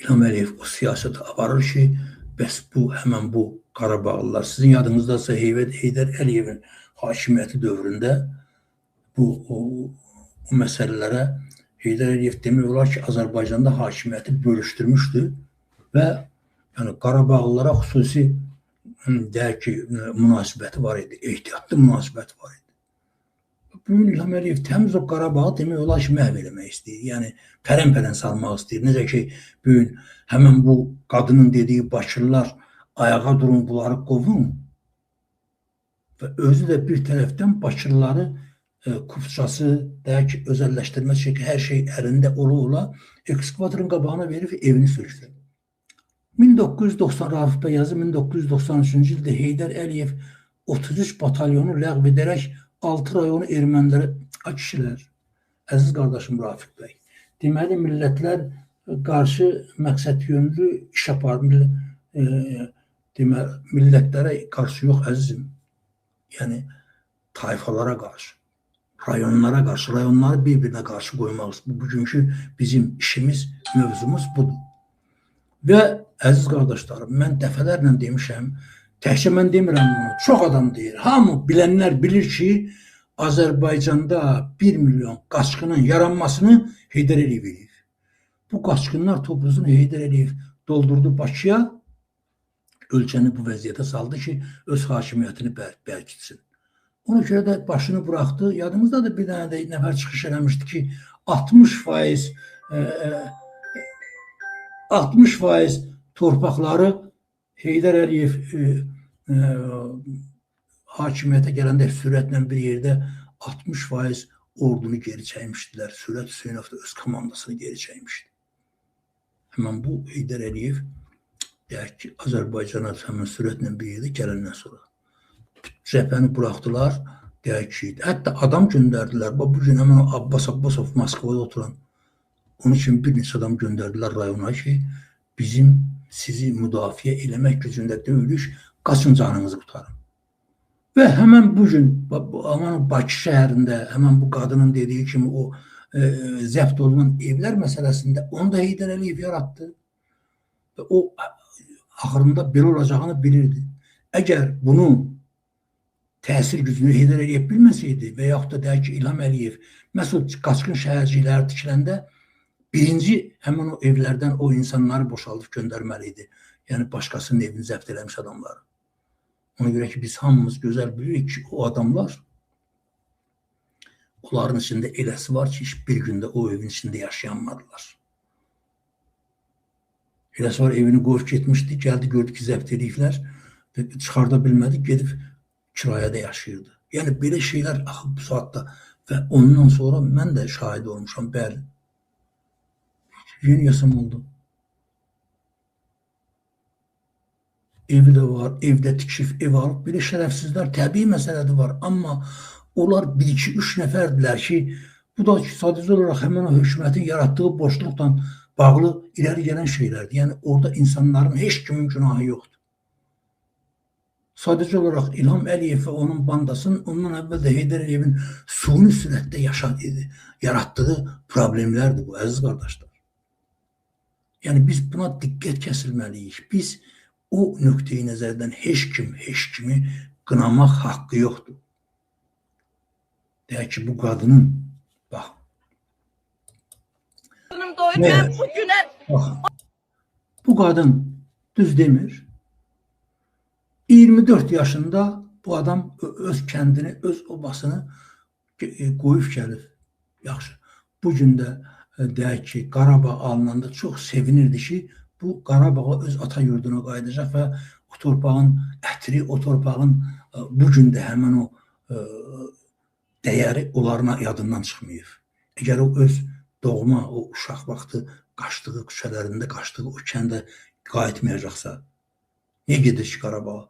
İlham Əliyev o siyaseti aparır ki, bəs bu, həmən bu Qarabağlılar, sizin yadınızdasa Heydər Əliyevin hakimiyyəti dövründə o məsələlərə Heydər Əliyev demək olar ki, Azərbaycanda hakimiyyəti bölüşdürmüşdü və yəni Qarabağlılara xüsusi deyək ki, münasibəti var idi, ehtiyatlı münasibəti var idi. Bugün İlham Əliyev təmiz o Qarabağı demək olar ki, məhv eləmək istəyir. Yəni, pərən-pərən salmaq istəyir. Necə ki, bugün həmən bu qadının dediyi Bakırlılar ayağa durun, bunları qovun və özü də bir tərəfdən Bakırlıları kupçası, deyək ki, özəlləşdirmə ki, hər şey əlində ola-ola ekskavatorun qabağına verib evini sökdü. 1990 Rauf bəy yazı 1993-cü ildə Heydər Əliyev 33 batalyonu ləğv edərək 6 rayonu ermənilərə, kişilər, əziz qardaşım Rafiq bəy, deməli millətlər qarşı məqsəd yönlü iş yapar, millətlərə qarşı yox əzizim, yəni tayfalara qarşı, rayonlara qarşı, rayonları bir-birinə qarşı qoymaq, bugünkü bizim işimiz, mövzumuz budur. Və əziz qardaşlarım, mən dəfələrlə demişəm, təkcə mən demirəm bunu, çox adam deyir. Hamı bilənlər bilir ki, Azərbaycanda 1 milyon qaçqının yaranmasını Heydər Əliyev eləyir. Bu qaçqınlar toplusunu Heydər Əliyev doldurdu Bakıya, ölkəni bu vəziyyətə saldı ki, öz hakimiyyətini bərkitsin. Ona görə də başını buraxdı. Yadımızda da bir dənə də nəfər çıxış eləmişdi ki, 60% torpaqları Heydər Əliyev hakimiyyətə gələndə sürətlə bir yerdə 60% ordunu geri çəkmişdilər. Sürət Hüseynov da öz komandasını geri çəkmişdi. Həmən bu Heydər Əliyev deyək ki, Azərbaycana həmən sürətlə bir yerdə gələndən sonra cəbhəni buraxdılar, deyək ki, hətta adam göndərdilər. Bugün həmən Abbas Abbasov Moskvada oturan, onun üçün bir neçə adam göndərdilər rayona ki, bizim sizi müdafiə eləmək gücündə deyilik, qaçın canınızı qutarın. Və həmən bugün Bakı şəhərində, həmən bu qadının dediyi kimi o zəbt olunan evlər məsələsində onu da Heydər Əliyev yaratdı. Və o axırında belə olacağını bilirdi. Əgər bunun təsir gücünü Heydər Əliyev bilməsəydi və yaxud da deyək ki, İlham Əliyev məsəl qaçqın şəhərcikləri tikiləndə birinci həmən o evlərdən o insanları boşaldıb göndərməli idi. Yəni başqasının evini zəbt eləmiş adamları. Ona görə ki, biz hamımız gözəl bilirik ki, o adamlar onların içində eləsi var ki, bir gündə o evin içində yaşayanmadılar. Eləsi var, evini qoyub getmişdi, gəldi, gördü ki, zəbt ediklər, çıxarda bilmədi, gedib kirayədə yaşayırdı. Yəni, belə şeylər axıb bu saatda və ondan sonra mən də şahid olmuşam, bəli. Yeni yasam oldu. Evi də var, evdə tikif, ev alıb, belə şərəfsizlər təbii məsələdir var. Amma onlar 1-2-3 nəfərdilər ki, bu da sadəcə olaraq həmən o hökumətin yaratdığı boşluqla bağlı irəli gələn şeylərdir. Yəni, orada insanların heç kimin günahı yoxdur. Sadəcə olaraq İlham Əliyev və onun bandasının ondan əvvəl də Heydər Əliyevin suni sürətdə yaratdığı problemlərdir bu, əziz qardaşlar. Yəni, biz buna diqqət kəsilməliyik. Biz o nöqteyi nəzərdən heç kimi qınamaq haqqı yoxdur. Deyək ki, bu qadının, bax, bu qadın düz demir. 24 yaşında bu adam öz kəndini, öz obasını qoyub gəlib. Yaxşı, bugün də deyək ki, Qarabağ alınanda çox sevinirdi ki, bu Qarabağa öz ata yurduna qayıdacaq və o torpağın ətri, o torpağın bugün də həmən o dəyəri onların yadından çıxmayıb. Əgər o öz doğma, o uşaq vaxtı qaçdığı küçələrində, qaçdığı o kəndə qayıtmayacaqsa, niyə gedir ki Qarabağa?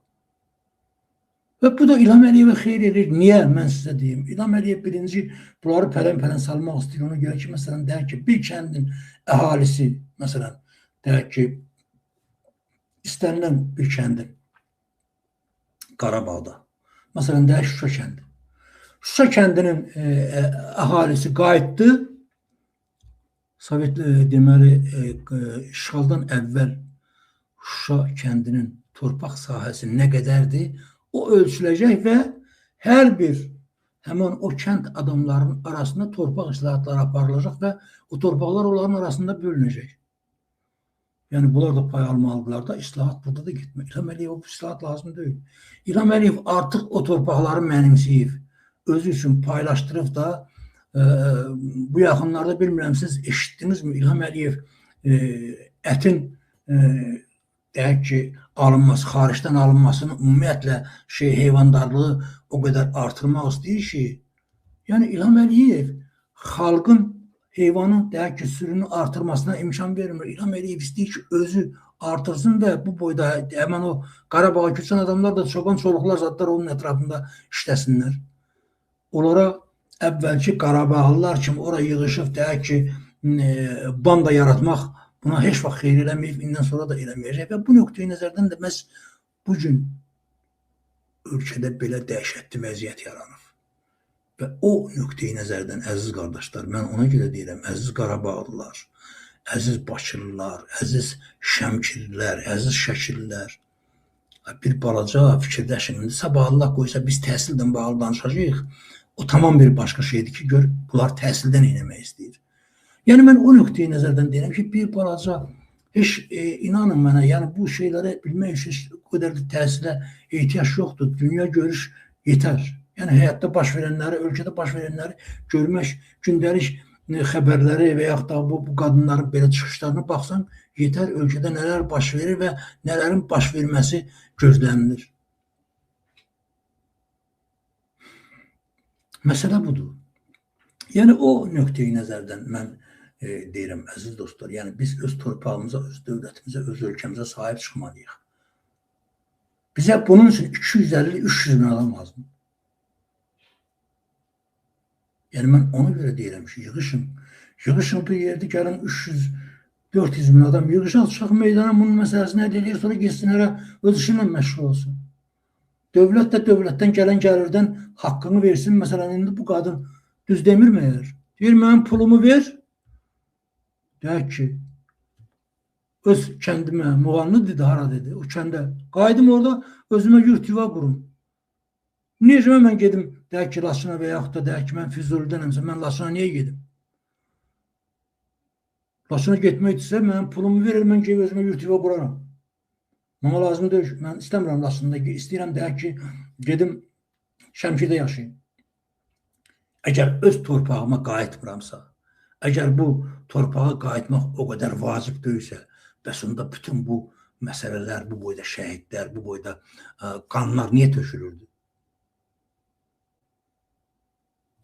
Və bu da İlham Əliyevə xeyr edir. Niyə? Mən sizə deyim. İlham Əliyev birinci bunları pərən-pərən salmaq istəyir. Ona görə ki, məsələn, deyək ki, bir kəndin əhalisi, məsələn, deyək ki, istənilən bir kəndin Qarabağda, məsələn, deyək Şuşa kəndi. Şuşa kəndinin əhalisi qayıtdı, Sovet deməli işğaldan əvvəl Şuşa kəndinin torpaq sahəsi nə qədərdir, o ölçüləcək və hər bir həmin o kənd adamlarının arasında torpaq islahatları aparılacaq və o torpaqlar onların arasında bölünəcək. Yəni bunlar da pay almalıdırlar da, islahat burada da getmək. İlham Əliyev bu islahat lazım deyil. İlham Əliyev artıq o torpaqları mənimsəyib, özü üçün paylaşdırıb da bu yaxınlarda bilmirəm siz eşitdinizmi? İlham Əliyev ətin deyək ki, alınması, xaricdən alınmasını ümumiyyətlə heyvandarlığı o qədər artırmaq istəyir ki, yəni İlham Əliyev xalqın heyvanın deyək ki, sürünü artırmasına imkan vermir. İlham Əliyev istəyir ki, özü artırsın və bu boyda həmən o Qarabağa köçən adamlar da çoban çoluqlar zadlar onun ətrafında işləsinlər. Onlara əvvəlki Qarabağlılar kimi ora yığışıb deyək ki, banda yaratmaq buna heç vaxt xeyir eləməyib, indən sonra da eləməyəcək və bu nöqteyi nəzərdən də məhz bugün ölkədə belə dəhşətli vəziyyət yaranıb. Və o nöqteyi nəzərdən, əziz qardaşlar, mən ona görə deyirəm, əziz Qarabağlılar, əziz Bakılılar, əziz Şəmkirlilər, əziz Şəkirlilər, bir balaca fikirləşin. Sabah Allah qoysa biz təhsillə bağlı danışacağıq. O tamam bir başqa şeydir ki, gör, bunlar təhsildən eləmək istəyir. Yəni mən o nöqteyi nəzərdən deyirəm ki, bir balaca, heç inanın mənə, yəni bu şeyləri bilmək üçün o qədər də təhsilə ehtiyac yoxdur. Dünya görüş yetər. Yəni həyatda baş verənləri, ölkədə baş verənləri görmək, gündəlik xəbərləri və yaxud da bu qadınların belə çıxışlarına baxsan, yetər ölkədə nələr baş verir və nələrin baş verməsi gözlənilir. Məsələ budur. Yəni o nöqteyi nəzərdən mən deyirəm, əziz dostlar, yəni biz öz torpağımıza, öz dövlətimizə, öz ölkəmizə sahib çıxmalıyıq. Bizə bunun üçün 250-300 min adam lazım. Yəni mən ona görə deyirəm ki, yığışın bir yerdə gəlin 300-400 min adam yığışaq, çıxaq meydana bunun məsələsini nə deyir, sonra geçsinlərə öz işinlə məşğul olsun. Dövlət də dövlətdən gələn gəlirdən haqqını versin. Məsələn, indi bu qadın düz demir mi eğer? Deyir, mənim pulumu ver. Deyək ki, öz kəndimə, Muğanlı dedi, hara dedi, o kəndə. Qaydım orada özümə yurt yuva qurum. Necə mən gedim, deyək ki, Laçına və yaxud da deyək ki, mən Füzulidənəmsə, mən Laçına niyə gedim? Laçına getmək etsə, mənim pulumu verir, mən ki, özümə yurt yuva quraram. Mənə lazım deyil, mən istəmirəm Laçında, istəyirəm deyək ki, gedim Şəmkirdə yaşayayım. Əgər öz torpağıma qayıtmıramsa, əgər bu torpağa qayıtmaq o qədər vacib deyilsə, bəs onda bütün bu məsələlər, bu boyda şəhidlər, bu boyda qanlar niyə tökülürdü?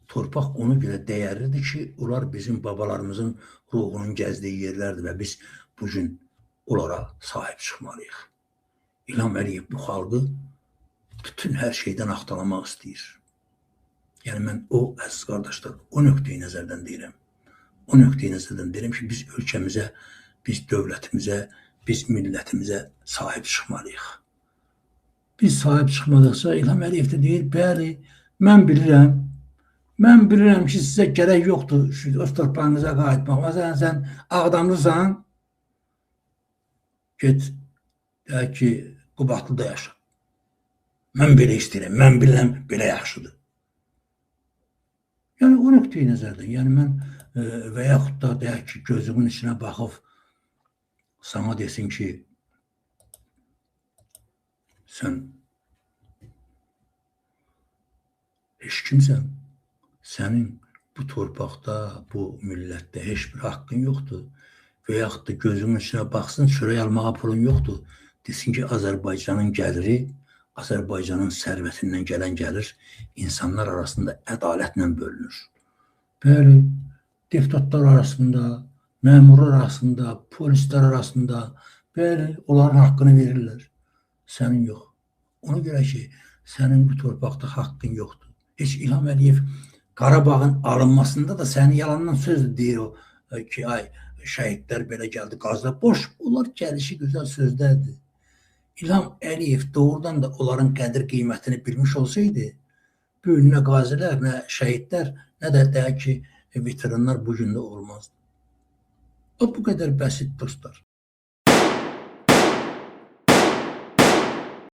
Torpaq ona görə dəyərlidir ki, onlar bizim babalarımızın ruhunun gəzdiyi yerlərdir və biz bugün onlara sahib çıxmalıyıq. İlham Əliyev bu xalqı bütün hər şeydən axtalamaq istəyir. Yəni mən o, əziz qardaşlar, o nöqteyi nəzərdən deyirəm. O nöqteyi nəzərdən deyirəm ki, biz ölkəmizə, biz dövlətimizə, biz millətimizə sahib çıxmalıyıq. Biz sahib çıxmadıqsa, İlham Əliyev də deyir, bəli, mən bilirəm ki, sizə gərək yoxdur öz torpağınıza qayıtmaq. Məsələn, sən Ağdamlısan, get, deyək ki, Qubadlıda yaşa. Mən belə istəyirəm, mən bilirəm, belə yaxşıdır. Yəni, o nöqteyi nəzərdən, yəni mən və yaxud da deyək ki, gözümün içinə baxıb sana desin ki, sən heç kimsən, sənin bu torpaqda, bu millətdə heç bir haqqın yoxdur və yaxud da gözümün içinə baxsın, çörək almağa pulun yoxdur. Desin ki, Azərbaycanın gəliri, Azərbaycanın sərvətindən gələn gəlir insanlar arasında ədalətlə bölünür. Bəli, deputatlar arasında, məmurlar arasında, polislər arasında, bəli, onların haqqını verirlər. Sənin yox. Ona görə ki, sənin bu torpaqda haqqın yoxdur. Heç İlham Əliyev Qarabağın alınmasında da səni yalandan söz deyir o ki, ay, şəhidlər belə gəldi, qazda boş. Onlar gəlişi gözəl sözlərdir. İlham Əliyev doğrudan da onların qədir qiymətini bilmiş olsaydı, bu nə qazilər, nə şəhidlər, nə də deyək ki, veteranlar bugün də olmazdı. Bu qədər bəsit dostlar.